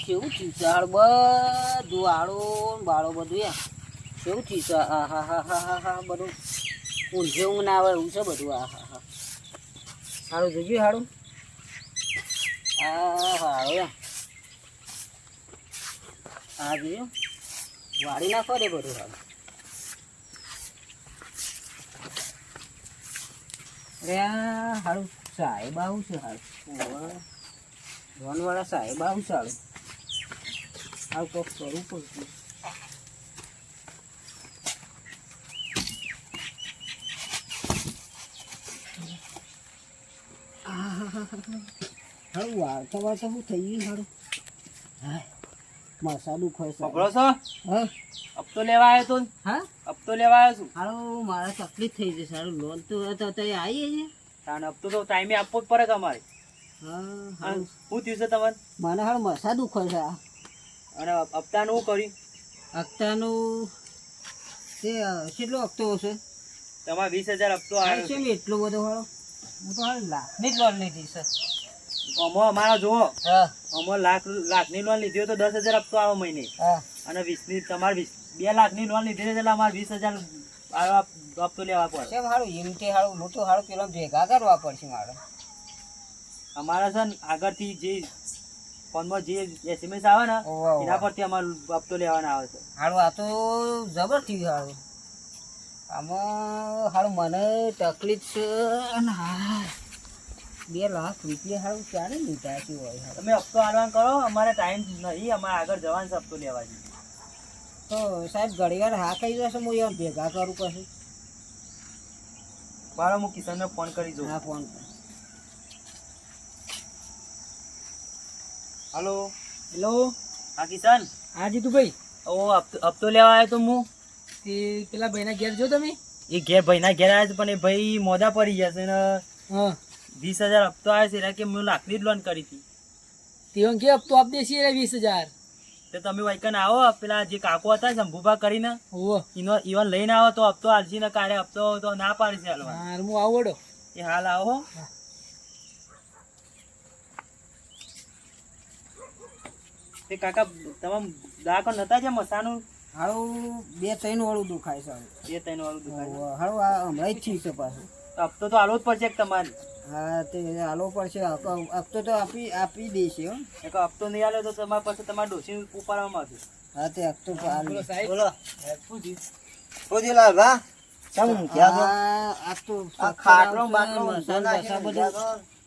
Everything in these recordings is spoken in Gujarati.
કેવું થયું છે હાલ બધું આળો બાળો બધું યાર કેવું થયું છે આ હા હા હા હા હા બધું ઊંઘે ઊંઘ ના આવે એવું છે બધું આ હા હા સારું જોયું સારું આ હારો યાર આ જોયું વાળી નાખો રે બધું હાલ અરે હારું સાહેબ આવું છે હાલ વાળા સાહેબ આવું છે હાલ આવું કોક કરવું પડશે હારું વાળતા વાળતા શું થઈ ગયું હારું હા મસાલું ખોય પકડો છો હા હપ્તો લેવા આવ્યો તું હા હપ્તો લેવા આવ્યો છું હારું મારે તકલીફ થઈ જશે સારું લોન તો આવી છે તાણ હપ્તો તો ટાઈમે આપવો જ પડે તમારે હા હારું શું થયું છે તમારે મને હારું મસા દુખો છે અને હપ્તાનું શું કર્યું હપ્તાનું તે કેટલો હપ્તો હશે તમારે 20,000 હપ્તો આવ્યો છે છે ને એટલો બધો હારો હું તો હાલ લાખની જ લોન લીધી છે અમારા જુઓ હા અમારે લાખની લોન લીધી હોય તો 10,000 હપ્તો આવે મહિને હા અને 20ની તમારે 2 લાખની લોન લીધી છે એટલે અમારે 20,000 હપ્તો લેવા પડે કેમ હારું એમ તે હારું મોટું હારું પેલા ભેગા કરવા પડશે મારે અમારે છે ને આગળથી જે ફોનમાં જે એસએમએસ આવે ને ઓવા, એના પરથી અમારે હપ્તો લેવાના આવે છે હારું આ તો જબર થયું હારું આમાં હારું મને તકલીફ છે અને હા 2 લાખ રૂપિયા હારું ક્યારે લીધા છે હોય હારું તમે હપ્તો આલવાન કરો અમારે ટાઈમ નહીં અમારે આગળ જવાનું છે હપ્તો લેવા છે તો સાહેબ ઘણી વાર હા કહી જશે હું એમ ભેગા કરું પછી મારો હું કિશનને ફોન કરી દઉં હા ફોન હલો હેલો હા કિશન હા જીતુભાઈ ઓ હપ્તો લેવા આવ્યો તો હું તે પેલા ભાઈના ઘેર જો તમે એ ઘેર ભાઈના ઘેર આવ્યો છે પણ એ ભાઈ મોઢા પડી ગયા છે ને હા 20,000 હપ્તો આવ્યો છે એટલે કે હું લાખની જ લોન કરી હતી તેઓ કે હપ્તો આપ દેશે 20,000 તો તમે વૈકન આવો પેલા જે કાકો હતા શંભુભા કરીને ઓહો ઈવન લઈને આવો તો હપ્તો આલસી ને કાઢે હપ્તો તો ના પાડી છે હાલવા હા હું આવડો એ હાલ આવો તે કાકા તમે દાખલ નતા જે મસાનું હારું 2-3 વાળું દુખાય છે હારું. એ 3 વાળું દુકાન ઓહો, હારું આ હમણાં જ થયું છે પાછું હપ્તો તો આલવો જ પડશે કે તમારે હા તે હાલો પડશે હપ્તો તો આપી દેશે હો એક હપ્તો નહીં આલ્યો તો તમારે પાસે તમારે ડોસી ઉપાડવામાં આવશે હા તે હપ્તો બોલો સાહેબ બોલો શું થયું? ખોજીલાલ ભા કેમ ક્યાં છો આ તો આ ખાટલો બાટલો મસાન બસા બધું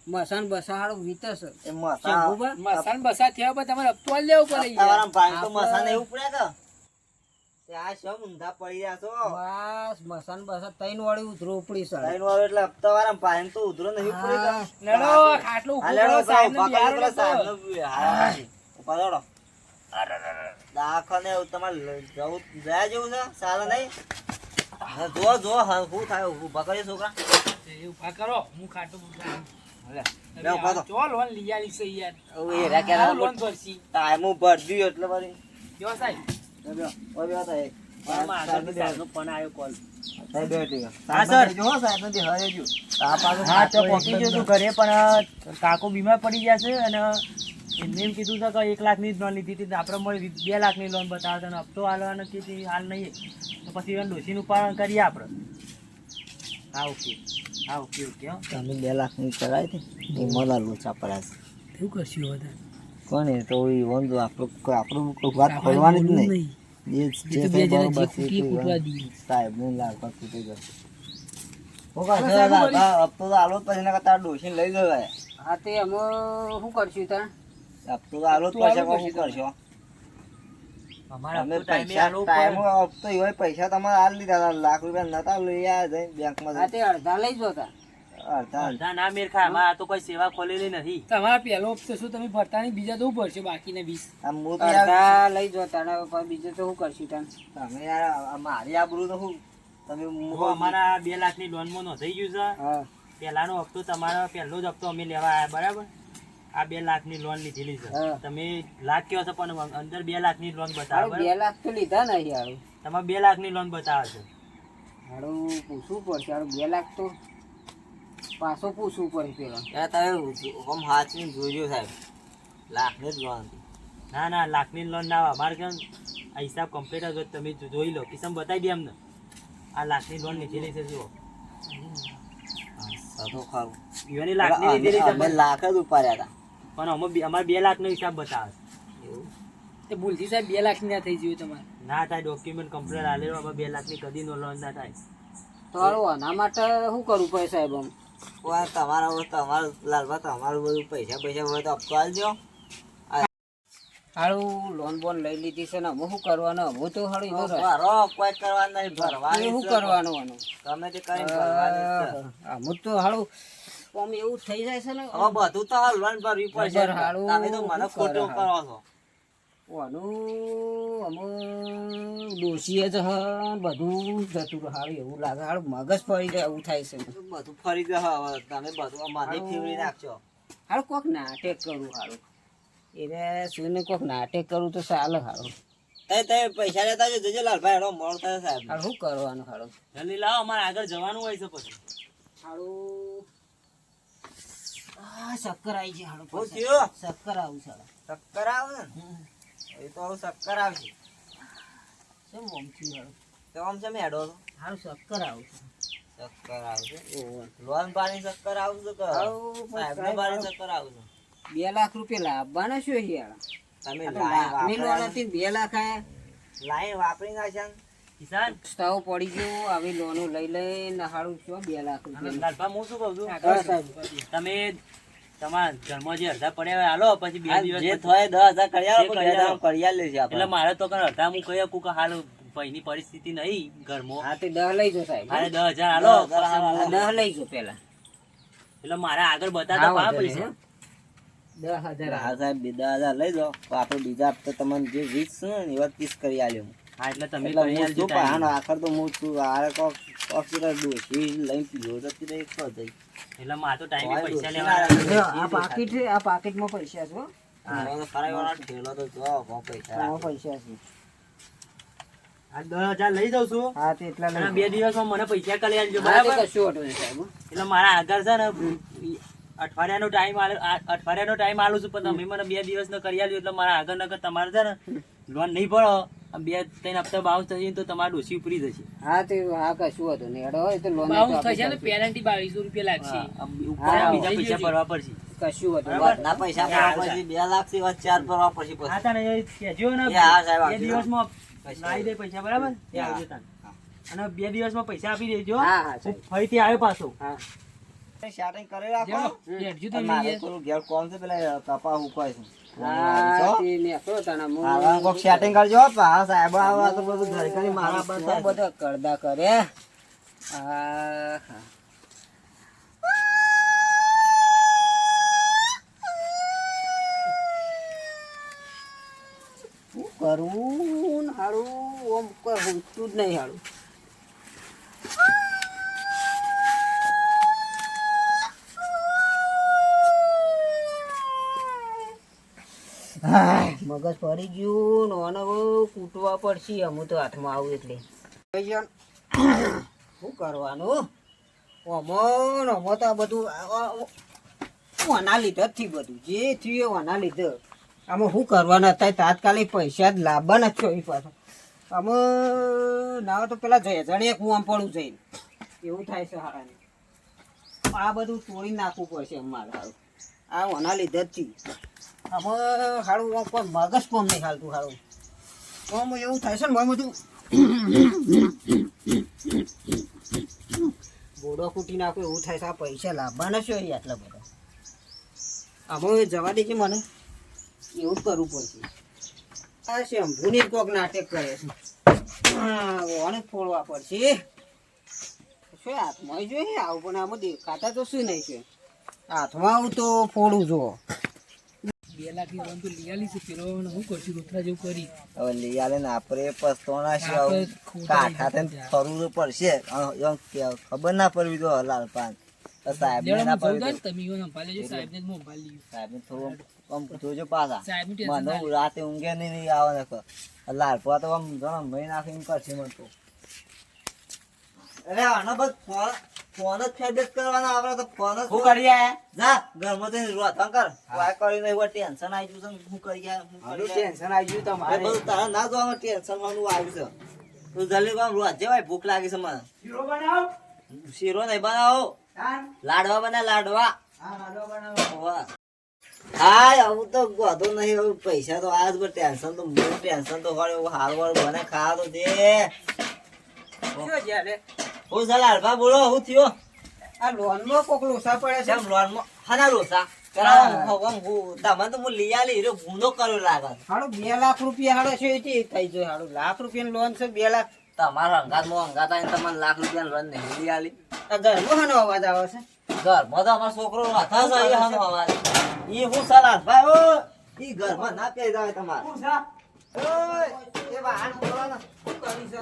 મસાન બસા હારું વીતે છે એ મસા શંભુભા? મસાન બસા થયા પણ તમારે હપ્તો આલી લેવો પડે યાર. તમારા ભાઈ તો આપણે- મસા ને એવું પડ્યા કે આ શું ઊંધા પડી રહ્યા છો બસ મસાન બસા 3 વાળી ઉધરો પડી છે લાઈન વાળો એટલે હપ્તા વાળા ભાઈ તો ઉધરો નહીં પડી હા. લેડો ખાટલું હા ઊભું લેડો કરો, સાહેબને ઉભા કરો બિહારો પેલા નતો. સાહેબને હા ઉભા કરો દાખને તમારે જવું જયા જેવું છે સારા નહીં હા, જો જો હા શું થાય ઉભા કરીએ છોકરા એ ઊભા કરો હું ખાટલું ઊભું લે લે ઉભા તો ચો લોન લઈ આલી છે યાર હવે એ રા કે આવું લોન ભરશી ટાઈમ ભરજ્યું એટલે બધી જો સાહેબ ઓય બેઠા થાય આમાં આગળથી સાહેબનો ફોન આવ્યો કોલ સાહેબ બેઠી હા, સર. જો સાહેબ નથી હરેજો આ પાછું હા તો પહોંચી ગયો તું ઘરે પણ કાકો બીમાર પડી ગયા છે અને એમને એમ કીધું છે કે 1 લાખની જ લોન લીધી હતી આપણે મળી 2 લાખની લોન બતાવતા અને હપ્તો હાલવાનો કીધી હાલ નહીં તો પછી એને ડોશીનું પાલન કરીએ આપણે હા ઓકે ઓકે હો તમે 2 લાખની કરાવી હતી એ મને લોચા પડ્યા છે શું કરશું હવે કોને તો એ વંદો આપણું કોઈ વાત ખોલવાની જ નહીં જે તો બે જણા જે બરોબર છે ખૂટીએ તે ખૂટવા દઈએ. સાહેબ ને લાગવા ખૂટી ગયો સાહેબ, હપ્તો તો આલો જ પછી ના તાર ડોસીને લઈ જવાય હા તે અમે શું કરશું ત્યાં હપ્તો તો આલો જ હપ્તો પછી આલવો શું કરશો અમારે અમે હપ્તો ટાઈમે પૈસા આલવો ટાઈમ પડે. હપ્તો એવા પૈસા તમારે હાલ લીધા હતા લાખ રૂપિયા નતા લઈ આવ્યા જઈને બેંકમાં હા તે અડધા લઈ જતા અડધા અડધા ના મેર ખાય અમારે આ તો કોઈ સેવા ખોલેલી નથી તમારા પહેલો હપ્તો શું તમે ભરતા નહીં બીજા તો શું ભરશે બાકીના 20 આમ હું તો યાર અડધા લઈ જતા ને પછી બીજું તો શું કરશું ત્યાં તમે યાર મારી આબરૂ તો શું તમે તો અમારા 2 લાખની લોનમાં નોંધાઈ ગયું છે હા પહેલાનો હપ્તો તમારો પહેલો જ હપ્તો અમે લેવા આવ્યા બરાબર આ 2 લાખની લોન લીધેલી છે હા. તમે લાખ કયો છો પણ અંદર 2 લાખની લોન બતાવે હારું બરાબર? 2 લાખ તો લીધા નહીં હારું તમારે 2 લાખની લોન બતાવે છે હારું પૂછવું પડશે હારું 2 લાખ તો પાછો પૂછવું પડે પેલા યાર તમે આમ હાચવીને જોજો સાહેબ લાખની જ લોન હતી ના ના લાખની લોન ના આવે અમારે કેમ આ હિસાબ કમ્પ્લીટ હતો તમે જોઈ લો કિસ્સા બતાવી દે અમને આ લાખની લોન લીધેલી છે જુઓ તો ખરું ઈવાની લાખની લીધેલી છે અમે લાખ જ ઉપાડ્યા હતા પણ અમારે 2 લાખનો હિસાબ બતાવે એવું તે ભૂલથી સાહેબ 2 લાખની ના થઈ ગયું તમારે. ના થાય ડોક્યુમેન્ટ કમ્પ્લીટ આલેલો અમે 2 લાખની કદી નો લોન ના થાય તો હારું આના માટે શું કરવું પડે સાહેબ આમ? તમારું લાલભા તમારું બધું પૈસા હોય તો આપતો આલજો હારું લોન બોન લઈ લીધી છે ને અમે શું કરવાનું? અમે તો હારું એનો ભરો કોઈ કરવાનું નહીં ભરવાની શું છે. કરવાનું આનું? તમે તે કરીને ભરવાની જ છે. અમુક તો હારું આમ એવું થઈ જાય છે ને હવે બધું તો હલવાન ભરવી પડશે બરાબર, હારું તમે તો મને શું કરે ખોટું કરો છો આનું અમે ડોશીએ જ બધું જતું રહે. હારું એવું લાગે હારું મગજ પડી જાય એવું થાય છે. બધું ફરી ગયું હવે તમે બધું મને ફેવરી નાખજો હારું કોક નાટક કરું હારું એને સુને કોક નાટક કરું તો ચાલે હારું. તે પૈસા લેતા જજો લાલભાઈ હેડો મોડું થાય સાહેબ હારું શું કરવાનું હારું? જલ્દી લાવો અમારે આગળ જવાનું હોય છે પછી હારું શક્કર આવી છે હારું. શું થયું? શક્કર આવું છે ચક્કર આવે ને એ તો હવે ચક્કર આવશે કેમ આમ થયું હારું? તો આમ છે મેં હેડો હારું શક્કર આવું છે. ચક્કર આવશે ઓહો. લોન પાણી ચક્કર આવશે કે હારું પણ સાહેબને પાણી ચક્કર આવશે 2 લાખ રૂપિયા લાવવાના શું યાર? તમે લાખની લોન હતી ને 2 લાખ આયા. લાઈન વાપરી નાખ્યા ને. કિસાન પસ્તાવો પડી ગયો આવી લોનો લઈ લઈને હારું શું 2 લાખ રૂપિયા લાલભા હું શું કહું છું હા, સાહેબ. તમે તમારા ઘરમાં જે અડધા પડ્યા હોય હાલો પછી 2 દિવસ જે પછી. થાય 10,000 કરી આલો, જે પણ કરી આલો. 2,000 કરી આલે છે એટલે આપણે. મારે તો કણ અડધા હું કહી શકું કે હાલ ભાઈની પરિસ્થિતિ નહીં ઘરમાં હા તે 10 લઈ જો સાહેબ. મારે 10,000 હાલો 10,000 હાલો. પછી 10 લઈ જો પેલા. એટલે મારે આગળ બતાતા પા પૈસા 10,000 હા સાહેબ 2,000 લઈ જાઓ તો આપણે બીજા હપ્તે તમને જે 20 છે ને એવા 30 કરી આલ્યો હા એટલે તમે એટલે કરી હું આલજો શું time. પાનો આખર તો હું છું આરે કોક ડોશી લઈને પીવો તો તે એક તો જઈ એટલે મારે તો ટાઈમે હોય પૈસા ડોશી લેવાના જો, આ પાકીટ છે આ પાકીટમાં પૈસા છે હો. હવે તો ખરા વાળા ઠેલો તો જો બહુ પૈસા આમાં રાખે. પૈસા છે. આ 10,000 લઈ જાઉં છું હા તે એટલા અને લઈ 2 દિવસમાં મને પૈસા કરી આલજો હા તે બરાબર કશું વાંધો નહીં સાહેબ. એટલે મારા આગળ છે ને અઠવાડિયાનો ટાઈમ આલું છું પણ તમે મને 2 દિવસનો કરી આલ્યો એટલે મારા આગળ નકર તમારે છે ને લોન નહીં ભરો 2-3 હપ્તા બાઉન્સ થશે તો તમારે ડોસી ઉપરી જશે હા તે હા કશું વાંધો નહીં હેડો હોય તો લોન બાઉન્સ થશે ને પેનલ્ટી 2200 રૂપિયા લાગશે. ઉપર બીજા પૈસા ભરવા પડશે કશું વાંધો બરાબર. નહીં. ના પૈસા ભરવા પછી 2 લાખ થી વધુ 4 ભરવા પછી પછી. હા તને એ કહેજો ને એ હા સાહેબ, 2 આવજો. દિવસમાં પૈસા લાવી દે પૈસા બરાબર એ હા. આવજો તને અને 2 દિવસમાં પૈસા આપી દેજો હા હા હું સાહેબ. ફરીથી આવ્યો પાછો હા સેટિંગ કરી રાખો જેવો, હેડજો અને તમે મારે યાર. થોડું ઘેર કોમ છે પેલા કપા ઉપાય છે હા તે નેકળો તને હું હા કોક સેટિંગ કરજો પા સાહેબ આવા તો બધું ઘર કરી મારા બહુ બધા બધા કરદા કરે. હા હા. શું કરવું ને હારું ઓમ કોઈ હોતું જ નહીં હારું. હાય, મગજ ફરી ગયું ને આને હવે કૂટવા પડશે અમુક તો હાથમાં આવું એટલે શું કરવાનું આમાં તો આ બધું આના લીધે જ થયું બધું જે થયું આના લીધે. આમાં શું કરવાના હતા તાત્કાલિક પૈસા જ લાવવાના જ છો એ પાછા આમાં ના હોય તો પેલા જણે કુવામાં પડવું જઈને એવું થાય છે હારાને. આ બધું તોડી નાખવું પડશે અમારે હારું. આ આના લીધે જ થયું. આમાં હારું આમ કોઈ મગજ કોમ નહીં હાલતું હારું. આમ એવું થાય છે ને આમ બધું ગોળો કૂટી નાખું એવું થાય છે. આ પૈસા લાવવાના છે અહીં આટલા બધા. આમાં જવા દેજે મને એવું જ કરવું પડશે. આ શંભુની કોક નાટક કરે છે. ઓને ફોડવા પડશે. શું હાથમાં જોઈએ આવું પણ આમાં દેખાતા તો શું નહીં છે. હાથમાં આવું તો ફોડું જુઓ. 2 લાખની લોન તો લઈ આલી છે પેલો હવે હું કરશું રોકડા જેવું કરી હવે લઈ આલે ને આપણે પસ્તોના છે આપણે ખોટા કાઠા થઈને ફરવું તો પડશે એમ ખબર ના પડવી તો લાલપાન સાહેબ ને ના પડવી તો તમે ઈવન સંભાળી લેજો સાહેબને જ હું સંભાળી લઈશ. સાહેબ ને થોડું આમ જોજો પાછા સાહેબનું ટેન્શન મને ના રાતે ઊંઘે નહીં આવે ને લાલપા તો આમ જણા મહી નાખીને કરશે મને તો અરે આનો બસ ફોન જ ફેરબેટ કરવાનો આપણે તો ફોન જ શું કરીએ જા ઘરમાં જઈને રોધણ કર વાય કરીને એવું ટેન્શન આવી ગયું છે શું કરી ગયા શું કરી ગયા ટેન્શન આવી ગયું એ તમારે બધું તારે ના જોવાનું ટેન્શન વાળું આવ્યું છે તું જલ્દી કામ રોજ ભાઈ ભૂખ લાગી છે મને શીરો બનાવ શીરો નહીં બનાવો ચાલ લાડવા બના લાડવા હા રાડો બનાવો વાહ હા હું તો ગોધો નહીં હવે પૈસા તો આજ પર ટેન્શન તો બહુ ટેન્શન તો હોય એવું હાલ વાળ બને ખાવા તો દે શું છે લે? હું ચાલ હાલભા બોલો હું થયો આ લોનમાં કોક લોસા પડે છે કેમ લોનમાં હાના લોસા કરાવો તમને તો હું લઈ આલી હીરો ગુનો કર્યો લાગે છે. હાડો 2 લાખ રૂપિયા હાડો છે એ થઈ જાય હાડો લાખ રૂપિયાની લોન છે 2 લાખ તમારા અંગાતમાં અંગાત આવીને તમને લાખ રૂપિયા લોન નહીં લઈ આલી આ ઘરમાં હાનો અવાજ આવે છે ઘરમાં તો અમારો છોકરો હતા છે એ હમ અવાજ ઈ હું સલાહ ભાઈ ઓ ઈ ઘરમાં ના કહી જાય તમારે ઓય એ વાહન બોલવાના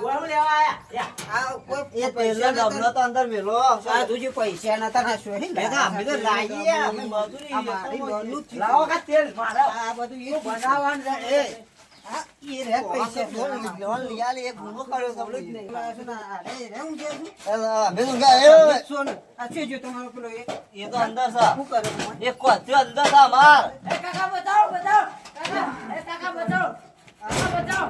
ગોળ લેવા આયા આ કોઈ એ પહેલા ડબલો તો અંદર મેલો આ તુજી પૈસા નતા ના શું હે મેં તો અમે તો લાવીએ અમે મજૂરી આ મારી લોનનું જ લાવો કા તેલ મારો આ બધું એ બનાવવાનું છે એ આ ઈ રે પૈસા લોન લઈ આલી એક ગુનો કર્યો છે બોલું જ નહીં અરે રે હું જે છું અમે તો ગયા સોન આ છે જો તમારો પેલો એ તો અંદર છે શું કરે મને? એ કોતે અંદર છે અમાર કાકા બતાવો બતાવો કાકા બતાવો બતાવો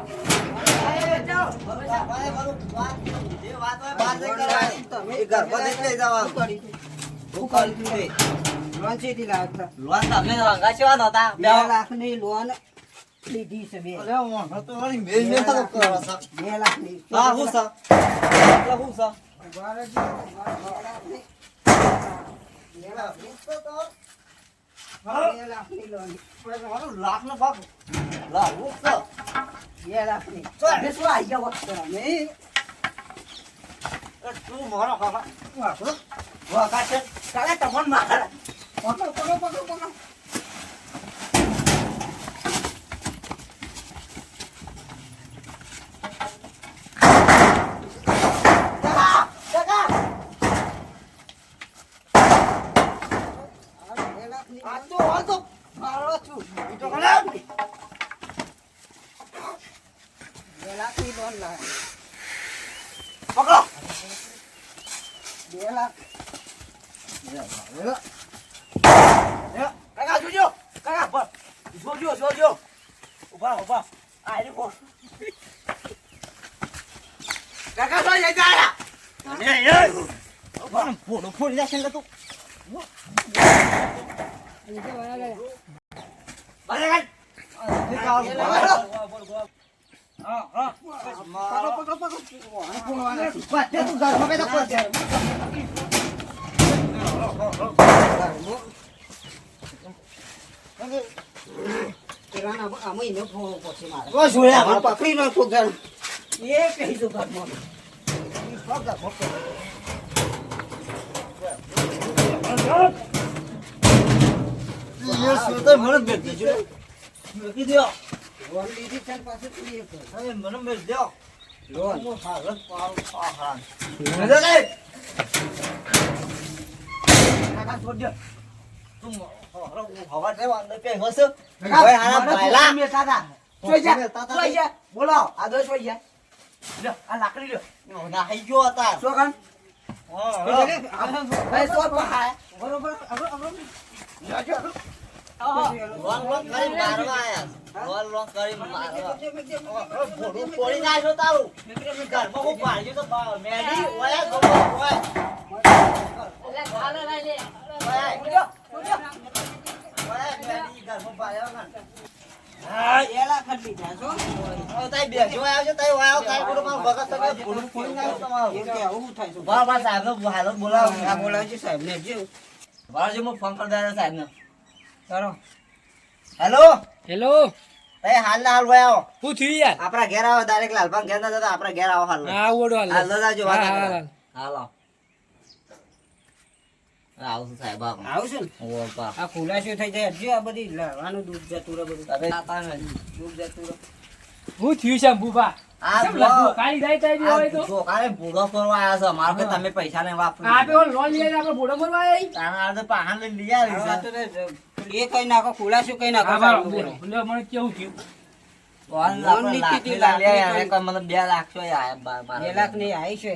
ભાઈ બોલું વાત જે વાત હોય બહાર જઈ કરવાની તમે એ ઘરમાં નહીં લઈ જવાનું શું કર્યું તું તે લોન ચેથી લાગતા લોન તમે રંગા ચેવા નતા 2 લાખની લોન લીધી છે બે અરે હું તો વળી મેલ મેલ તો કરો છો 2 લાખની હા હું છે એટલે હું છે ઉભા રહેજો, ઉભા રહો. 2 લાખની તો 2 લાખની લોન મારું લાખ નો ભાગ લાખ હું છે 2 લાખની ચાલ. હવે શું આઈ ગયા વખત અમે તું મારો કાકા વાહ છે કાકા તમને મારા પકડો પકડો પકડો પકડો આ તો મારો છું તો કલા 2 લાખની લોન લાગે પકડો 2 લાખ કાકા જોજો કાકા જોજો ઉભા આ રે કો કાકા તો જઈ ગયા ફોડો ફોડી જશે ને તું પકડો પકડો પકડો તું ઘરમાં બેઠા પહોંચ કિરાના અમે એને ફોન પછી મારે ઓ જોયા મને પકડી નો તું ઘર એ કહી દો ઘરમાં ये सोता મને બેઠ દેજો મૂકી દો લોન લીધી છે ને પાછું તું એ કર. અરે મને બેઠ દો લોન હું હાલત પાવ પાહરાન કાકા છોડ દો તું હવા દે અંદર પે હસ ભાઈ હારા ભાઈલા મે કાકા જોઈ જા બોલો આ દો જોઈ જા લ્યો આ લાકડી લ્યો ના હઈ ગયો હતા શું કાન હા ભાઈ તો પહાય બરોબર લોન લોન કરી મારવા આયા લોન કરી મારવા ફોડું ફોડી નાખ્યો તારું ઘરમાં હું પાડ્યું તો મેડી ઓયા ગમો ઓય મેડી ઘરમાં પાડ્યો ના એલા ખટી જા છો તાઈ બેજો આવ્યો તાઈ વાયો તાઈ કોડો માં ભગત તમે ફોડું ફોડી નાખ્યો તમારું એ કે આવું થાય છે બરાબર સાહેબ નો હાલો બોલાવો આ બોલાવજો સાહેબ ને જે બરાબર હું ફોન કરી દઉં સાહેબ ને કરો હેલો હેલો એ હાલ ના હાલ ભાઈ આવો શું થયું યાર આપણા ઘેર આવો ડાયરેક્ટ લાલપાન ઘેર ના જતા આપણા ઘેર આવો હાલ હા ઓડો હાલ હાલ જાજો વાત હા, કરો. હાલ. હાલો આવું સાહેબ આવો આવું છે ને ઓ બા આ ખુલાસો થઈ જાય હજી આ બધી લાવવાનું દૂધ જતું રહે બધું તમે આતા ને દૂધ જતું રહે શું થયું છે ભૂપા આ કેમ જો લખવું? કાળી જાય તાઈ બી હોય તો જો કાલે ભૂરો કરવા આયા છો મારો કે તમે પૈસા ને વાપરો આપે ઓલો લોન લઈને આપણે ભોળો ભરવા આવી તારા આ તો પાહન લઈ લઈ આવી આ છે તો એ કઈ નાખો ખુલાસો કઈ નાખો હા સારું બોલો બોલો. લે મને કેવું થયું લોન લોન આપણે લીધી હતી, લાખ લાખ લે ની મને 2 લાખ છો આયા 2 લાખ ની આવી છે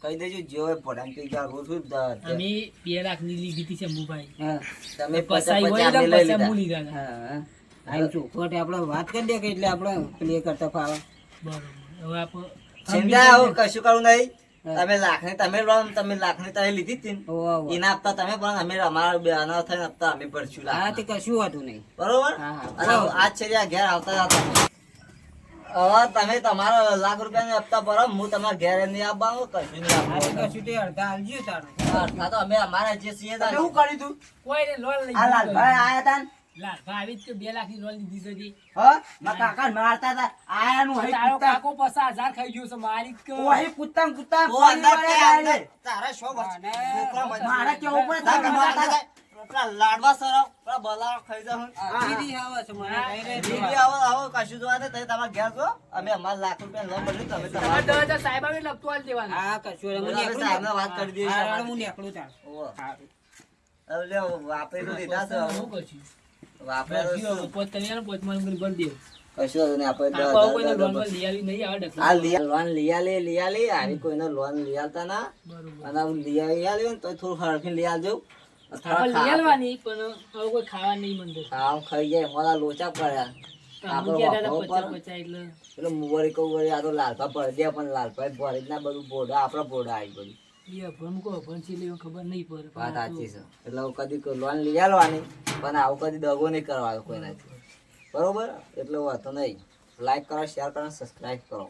કહી દેજો જે હોય પોતાને કઈ કે રોજ રોજ અમે 2 લાખની લીધી હતી શંભુભાઈ હા તમે પસાઈ હોય પચાસ ને લઈ પચાસ લીધા. હું લીધા હતા. હા આમ ચોખવટ આપણે વાત કરી દે કે એટલે આપણે પ્લે કરતા ફાવે બરોબર હવે આપણે ચિંતા આવું કશું કરવું નહીં. હા. તમે લાખની તમે લીધી હતી ને, ઓવા ઓવા. એના હપ્તા તમે પણ અમે અમારા બે અનાર થઈને હપ્તા અમે ભરશું હા તે લાખના. કશું હતું નહીં. બરોબર હા, હા. અને આજ છે ત્યાં ઘેર આવતા હતા હવે તમે તમારા લાખ રૂપિયા હપ્તા ભરો હું તમારા ઘેર નહીં આવવાનું કશું નહીં હા તે આપવાનું. કશું તે અડધા આલજો તારું. અડધા તો અમે અમારા જે છીએ તમે શું કર્યું તું કોઈને લોન લઈ આ લાલભાઈ આયા તા ને? લાલભાઈ આવી જ તો 2 લાખની લોન લીધી હતી. હા મારા કાકા મારતા હતા આયાનું હઈ તારો કૂદતા કાકો 50,000 ખાઈ ગયો છે મારી જ ઓહી કૂદતા ને કૂદતા ઓ પાણી અંદર વાળા કે આયા. અંદર. તારા શો બસ. છોકરા મજા. મારા કેવું પડે તારા તમે મારતા મારતા જાય. પેલા લાડવા સરાવ, પેલા બલાવ ખાઈ જાઉં. દીદી આવે છે મને કઈ રહે છે. દીદી આવો કશું જોવા દે તમે તમારા ઘેર જો અમે અમારા લાખ રૂપિયા લોન ભરી તમે તમારે તમારા 10,000 સાહેબ આવે લખતું આલી દેવાનું. હા કશું નહીં. હું અમે નીકળું સાહેબને ને. વાત કરી દઈએ હા, છીએ. હું નીકળું તાર. ઓહો. સારું. હવે લ્યો, વાપરી તો દીધા છે શું હવે. કરશું? વાપરે તો બસ, શું? પોત તમે આલો, પોત મને કરી ભરી દેવું. કશું હતું નહીં. આપણે કાકો આવું કોઈને લોન પર લઈ આવી નહીં આવે ડખલો. આ લોન લઈ આલી આવી કોઈને લોન લઈ આલતા ના બરોબર. અને આવું લઈ આલ્યો ને તો થોડું હરખીને લઈ આલજો. આપણે લઈ આલવાની, પણ હવે કોઈ ખાવા નહીં મંદે. ખાવ ખાઈ જાય મોડા લોચા પડ્યા તમે કહેતા હતા 50 એટલે એટલે મુવરી કુવરી આ તો લાલપા પડી દે પણ લાલપા ભરી જ ના બધું બોડા આપડા બોડા આવી બધું એ અભણ કો અભણ છે એટલે ખબર નહીં પડે. વાત સાચી છે એટલે હું કદી લોન લઈ આલવાની પણ આવું કદી દગો નહીં કરવાનો કોઈનાથી બરોબર એટલે વાતો નહીં લાઈક કરો શેર કરો સબસ્ક્રાઈબ કરો